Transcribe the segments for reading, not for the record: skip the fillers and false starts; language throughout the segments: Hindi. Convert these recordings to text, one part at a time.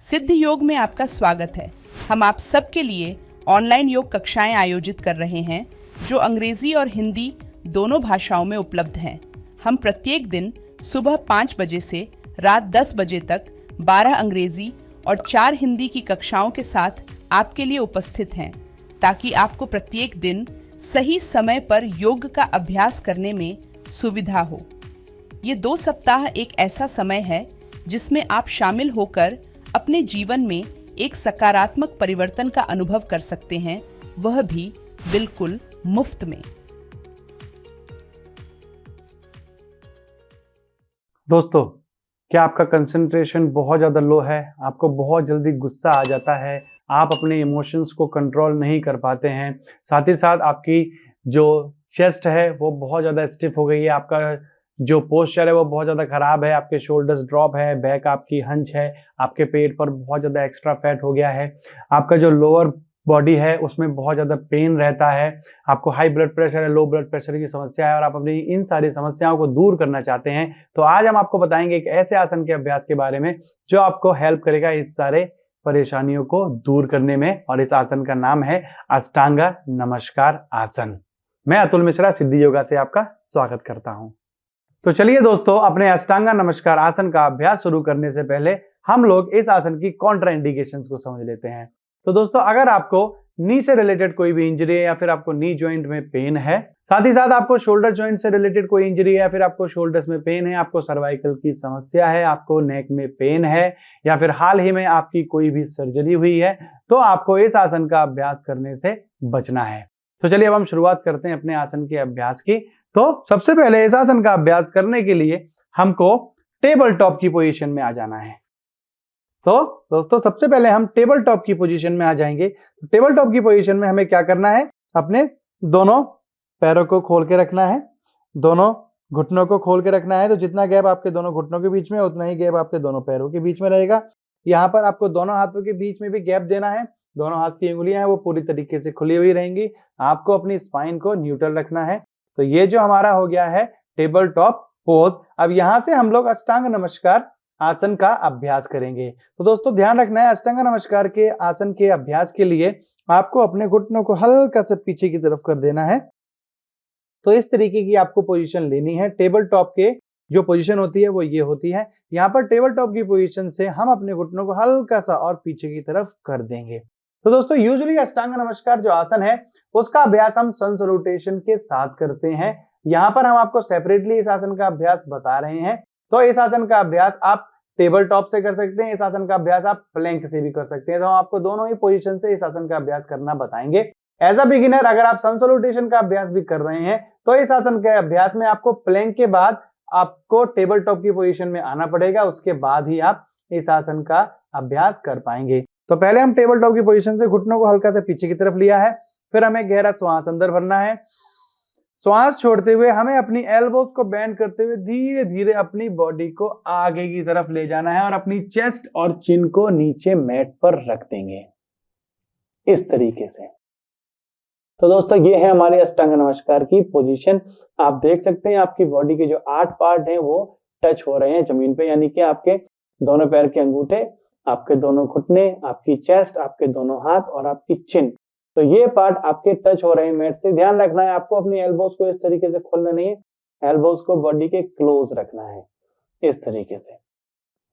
सिद्ध योग में आपका स्वागत है। हम आप सबके लिए ऑनलाइन योग कक्षाएं आयोजित कर रहे हैं जो अंग्रेजी और हिंदी दोनों भाषाओं में उपलब्ध हैं। हम प्रत्येक दिन सुबह 5 बजे से रात 10 बजे तक 12 अंग्रेजी और 4 हिंदी की कक्षाओं के साथ आपके लिए उपस्थित हैं, ताकि आपको प्रत्येक दिन सही समय पर योग का अभ्यास करने में सुविधा हो। ये 2 सप्ताह एक ऐसा समय है जिसमें आप शामिल होकर अपने जीवन में एक सकारात्मक परिवर्तन का अनुभव कर सकते हैं, वह भी बिल्कुल मुफ्त में। दोस्तों, क्या आपका कंसंट्रेशन बहुत ज़्यादा लो है? आपको बहुत जल्दी गुस्सा आ जाता है, आप अपने इमोशंस को कंट्रोल नहीं कर पाते हैं, साथ ही साथ आपकी जो चेस्ट है वो बहुत ज़्यादा स्टिफ हो गई है, आपका जो पोस्चर है वो बहुत ज़्यादा खराब है, आपके शोल्डर्स ड्रॉप है, बैक आपकी हंच है, आपके पेट पर बहुत ज़्यादा एक्स्ट्रा फैट हो गया है, आपका जो लोअर बॉडी है उसमें बहुत ज़्यादा पेन रहता है, आपको हाई ब्लड प्रेशर है, लो ब्लड प्रेशर की समस्या है और आप अपनी इन सारी समस्याओं को दूर करना चाहते हैं, तो आज हम आपको बताएंगे एक ऐसे आसन के अभ्यास के बारे में जो आपको हेल्प करेगा इस सारे परेशानियों को दूर करने में। और इस आसन का नाम है अष्टांगा नमस्कार आसन। मैं अतुल मिश्रा सिद्धि योगा से आपका स्वागत करता हूं। तो चलिए दोस्तों, अपने अष्टांगा नमस्कार आसन का अभ्यास शुरू करने से पहले हम लोग इस आसन की कॉन्ट्राइंडिकेशंस को समझ लेते हैं। तो दोस्तों, अगर आपको नी से रिलेटेड कोई भी इंजरी है या फिर आपको नी जॉइंट में पेन है, साथ ही साथ आपको शोल्डर जॉइंट से रिलेटेड कोई इंजरी है या फिर आपको शोल्डर्स में पेन है, आपको सर्वाइकल की समस्या है, आपको नेक में पेन है या फिर हाल ही में आपकी कोई भी सर्जरी हुई है, तो आपको इस आसन का अभ्यास करने से बचना है। तो चलिए अब हम शुरुआत करते हैं अपने आसन के अभ्यास की। तो सबसे पहले इस आसन का अभ्यास करने के लिए हमको टेबल टॉप की पोजीशन में आ जाना है। तो दोस्तों, सबसे पहले हम टेबल टॉप की पोजीशन में आ जाएंगे। तो टेबल टॉप की पोजीशन में हमें क्या करना है, अपने दोनों पैरों को खोल के रखना है, दोनों घुटनों को खोल के रखना है। तो जितना गैप आपके दोनों घुटनों के बीच में उतना ही गैप आपके दोनों पैरों के बीच में रहेगा। यहाँ पर आपको दोनों हाथों के बीच में भी गैप देना है। दोनों हाथ की उंगलियां हैं वो पूरी तरीके से खुली हुई रहेंगी। आपको अपनी स्पाइन को न्यूट्रल रखना है। तो ये जो हमारा हो गया है टेबल टॉप पोज। अब यहाँ से हम लोग अष्टांग नमस्कार आसन का अभ्यास करेंगे। तो दोस्तों, ध्यान रखना है, अष्टांग नमस्कार के आसन के अभ्यास के लिए आपको अपने घुटनों को हल्का सा पीछे की तरफ कर देना है। तो इस तरीके की आपको पोजीशन लेनी है। टेबल टॉप के जो पोजीशन होती है वो ये होती है। यहाँ पर टेबल टॉप की पोजीशन से हम अपने घुटनों को हल्का सा और पीछे की तरफ कर देंगे। तो दोस्तों, यूजुअली अष्टांग नमस्कार जो आसन है उसका अभ्यास हम सन सैल्यूटेशन के साथ करते हैं। यहाँ पर हम आपको सेपरेटली इस आसन का अभ्यास बता रहे हैं। तो इस आसन का अभ्यास आप टेबल टॉप से कर सकते हैं, इस आसन का अभ्यास आप प्लैंक से भी कर सकते हैं। तो हम आपको दोनों ही पोजीशन से इस आसन का अभ्यास करना बताएंगे। एज अ बिगिनर, अगर आप सन सैल्यूटेशन का अभ्यास भी कर रहे हैं तो इस आसन के अभ्यास में आपको प्लैंक के बाद आपको टेबल टॉप की पोजीशन में आना पड़ेगा, उसके बाद ही आप इस आसन का अभ्यास कर पाएंगे। तो पहले हम टेबल टॉप की पोजीशन से घुटनों को हल्का सा पीछे की तरफ लिया है, फिर हमें गहरा श्वास अंदर भरना है। श्वास छोड़ते हुए हमें अपनी एल्बोज को बेंड करते हुए धीरे धीरे अपनी बॉडी को आगे की तरफ ले जाना है और अपनी चेस्ट और चिन को नीचे मैट पर रख देंगे इस तरीके से। तो दोस्तों, ये है हमारी अष्टांग नमस्कार की पोजीशन। आप देख सकते हैं आपकी बॉडी के जो 8 पार्ट हैं वो टच हो रहे हैं जमीन पे, यानी कि आपके दोनों पैर के अंगूठे, आपके दोनों घुटने, आपकी चेस्ट, आपके दोनों हाथ और आपकी चिन। तो ये पार्ट आपके टच हो रहे हैं मैट से। ध्यान रखना है, आपको अपनी एल्बोज को इस तरीके से खोलना नहीं है, एल्बोज को बॉडी के क्लोज रखना है इस तरीके से।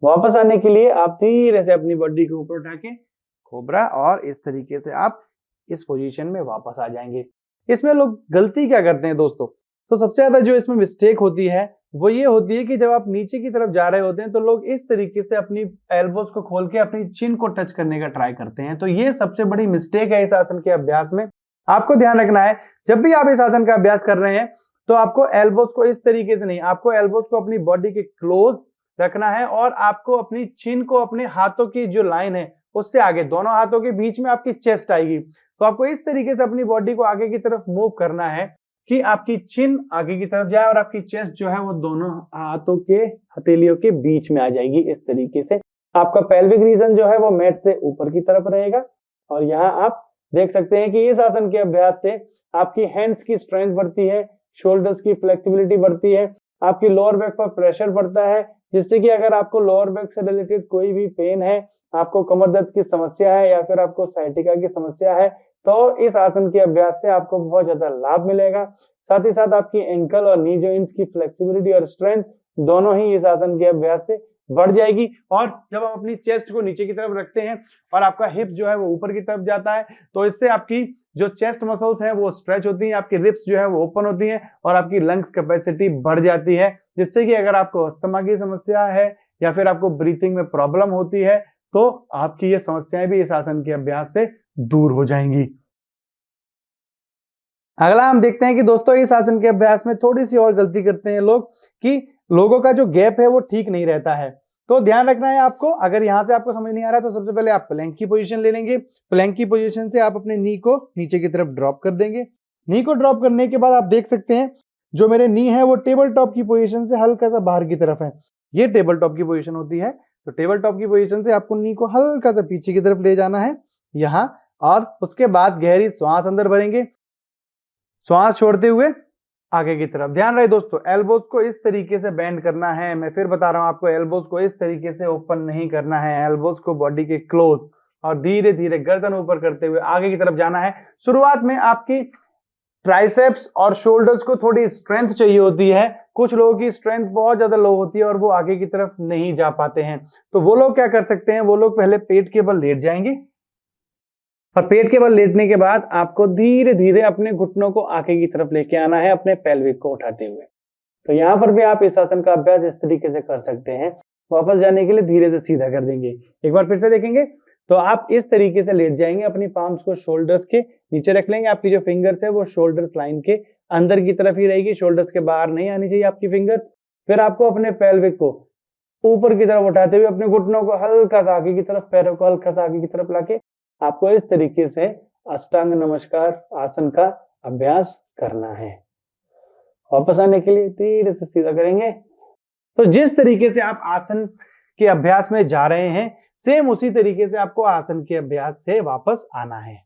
वापस आने के लिए आप धीरे से अपनी बॉडी को ऊपर उठा के कोबरा और इस तरीके से आप इस पोजीशन में वापस आ जाएंगे। इसमें लोग गलती क्या करते हैं दोस्तों, तो सबसे ज्यादा जो इसमें मिस्टेक होती है वो ये होती है कि जब आप नीचे की तरफ जा रहे होते हैं तो लोग इस तरीके से अपनी एल्बोज को खोल के अपनी चिन को टच करने का ट्राई करते हैं। तो ये सबसे बड़ी मिस्टेक है इस आसन के अभ्यास में। आपको ध्यान रखना है, जब भी आप इस आसन का अभ्यास कर रहे हैं तो आपको एल्बोज को इस तरीके से नहीं, आपको एल्बोज को अपनी बॉडी के क्लोज रखना है और आपको अपनी चिन को अपने हाथों की जो लाइन है उससे आगे, दोनों हाथों के बीच में आपकी चेस्ट आएगी। तो आपको इस तरीके से अपनी बॉडी को आगे की तरफ मूव करना है कि आपकी चिन आगे की तरफ जाए और आपकी चेस्ट जो है वो दोनों हाथों के हथेलियों के बीच में आ जाएगी इस तरीके से। आपका पेल्विक रीजन जो है वो मैट से ऊपर की तरफ रहेगा। और यहाँ आप देख सकते हैं कि इस आसन के अभ्यास से आपकी हैंड्स की स्ट्रेंथ बढ़ती है, शोल्डर्स की फ्लेक्सिबिलिटी बढ़ती है, आपकी लोअर बैक पर प्रेशर पड़ता है, जिससे कि अगर आपको लोअर बैक से रिलेटेड कोई भी पेन है आपको कमर दर्द की समस्या है या फिर आपको साइटिका की समस्या है, तो इस आसन के अभ्यास से आपको बहुत ज्यादा लाभ मिलेगा। साथ ही साथ आपकी एंकल और नी जॉइंट्स की फ्लेक्सिबिलिटी और स्ट्रेंथ दोनों ही इस आसन के अभ्यास से बढ़ जाएगी। और जब हम अपनी चेस्ट को नीचे की तरफ रखते हैं और आपका हिप जो है वो ऊपर की तरफ जाता है, तो इससे आपकी जो चेस्ट मसल्स हैं वो स्ट्रेच होती हैं, आपकी रिब्स जो है वो ओपन होती हैं और आपकी लंग्स कैपेसिटी बढ़ जाती है, जिससे कि अगर आपको अस्थमा की समस्या है या फिर आपको ब्रीथिंग में प्रॉब्लम होती है तो आपकी ये समस्याएं भी इस आसन के अभ्यास से दूर हो जाएंगी। अगला हम देखते हैं कि दोस्तों इस आसन के अभ्यास में थोड़ी सी और गलती करते हैं लोग कि लोगों का जो गैप है वो ठीक नहीं रहता है। तो ध्यान रखना है आपको, अगर यहां से आपको समझ नहीं आ रहा है तो सबसे पहले आप प्लैंक की पोजीशन ले लेंगे। प्लैंक की पोजीशन से आप अपने नी को नीचे की तरफ ड्रॉप कर देंगे। नी को ड्रॉप करने के बाद आप देख सकते हैं जो मेरे नी है वो टेबल टॉप की पोजीशन से हल्का सा बाहर की तरफ है। ये टेबल टॉप की पोजीशन होती है। तो टेबल टॉप की पोजीशन से आपको नी को हल्का सा पीछे की तरफ ले जाना है यहाँ, और उसके बाद गहरी श्वास अंदर भरेंगे, श्वास छोड़ते हुए आगे की तरफ। ध्यान रहे दोस्तों, एल्बोज को इस तरीके से बेंड करना है। मैं फिर बता रहा हूं आपको, एल्बोज को इस तरीके से ओपन नहीं करना है। एल्बोज को बॉडी के क्लोज और धीरे धीरे गर्दन ऊपर करते हुए आगे की तरफ जाना है। शुरुआत में आपकी ट्राइसेप्स और शोल्डर्स को थोड़ी स्ट्रेंथ चाहिए होती है। कुछ लोगों की स्ट्रेंथ बहुत ज्यादा लो होती है और वो आगे की तरफ नहीं जा पाते हैं। तो वो लोग क्या कर सकते हैं, वो लोग पहले पेट के बल लेट जाएंगे और पेट के बल लेटने के बाद आपको धीरे धीरे अपने घुटनों को आगे की तरफ लेके आना है, अपने पेल्विक को उठाते हुए। तो यहाँ पर भी आप इस आसन का अभ्यास इस तरीके से कर सकते हैं। वापस जाने के लिए धीरे से सीधा कर देंगे। एक बार फिर से देखेंगे तो आप इस तरीके से लेट जाएंगे, अपनी पाम्स को शोल्डर्स के नीचे रख लेंगे। आपकी जो फिंगर्स है वो शोल्डर्स लाइन के अंदर की तरफ ही रहेगी, शोल्डर्स के बाहर नहीं आनी चाहिए आपकी फिंगर। फिर आपको अपने पेल्विक को ऊपर की तरफ उठाते हुए अपने घुटनों को हल्का सा आगे की तरफ, पैरों को हल्का सा आगे की तरफ लाके आपको इस तरीके से अष्टांग नमस्कार आसन का अभ्यास करना है। वापस आने के लिए धीरे से सीधा करेंगे। तो जिस तरीके से आप आसन के अभ्यास में जा रहे हैं, सेम उसी तरीके से आपको आसन के अभ्यास से वापस आना है।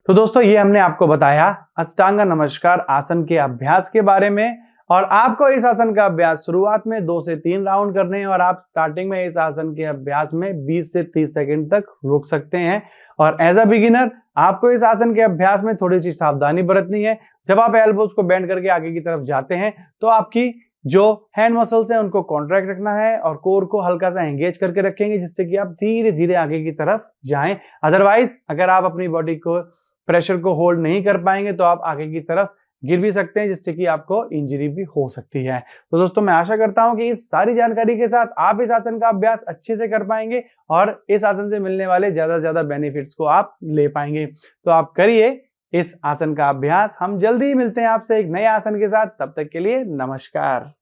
तो दोस्तों ये हमने आपको बताया अष्टांग नमस्कार आसन के अभ्यास के बारे में, और आपको इस आसन का अभ्यास शुरुआत में 2 से 3 राउंड करने हैं और आप स्टार्टिंग में इस आसन के अभ्यास में 20 से 30 सेकंड तक रुक सकते हैं। और एज अ बिगिनर आपको इस आसन के अभ्यास में थोड़ी सी सावधानी बरतनी है। जब आप एल्बोज को बेंड करके आगे की तरफ जाते हैं तो आपकी जो हैंड मसल्स हैं उनको कॉन्ट्रैक्ट रखना है और कोर को हल्का सा एंगेज करके रखेंगे, जिससे कि आप धीरे धीरे आगे की तरफ जाएं। अदरवाइज अगर आप अपनी बॉडी को प्रेशर को होल्ड नहीं कर पाएंगे तो आप आगे की तरफ गिर भी सकते हैं, जिससे कि आपको इंजरी भी हो सकती है। तो दोस्तों मैं आशा करता हूं कि इस सारी जानकारी के साथ आप इस आसन का अभ्यास अच्छे से कर पाएंगे और इस आसन से मिलने वाले ज्यादा से ज्यादा बेनिफिट्स को आप ले पाएंगे। तो आप करिए इस आसन का अभ्यास। हम जल्दी ही मिलते हैं आपसे एक नए आसन के साथ। तब तक के लिए नमस्कार।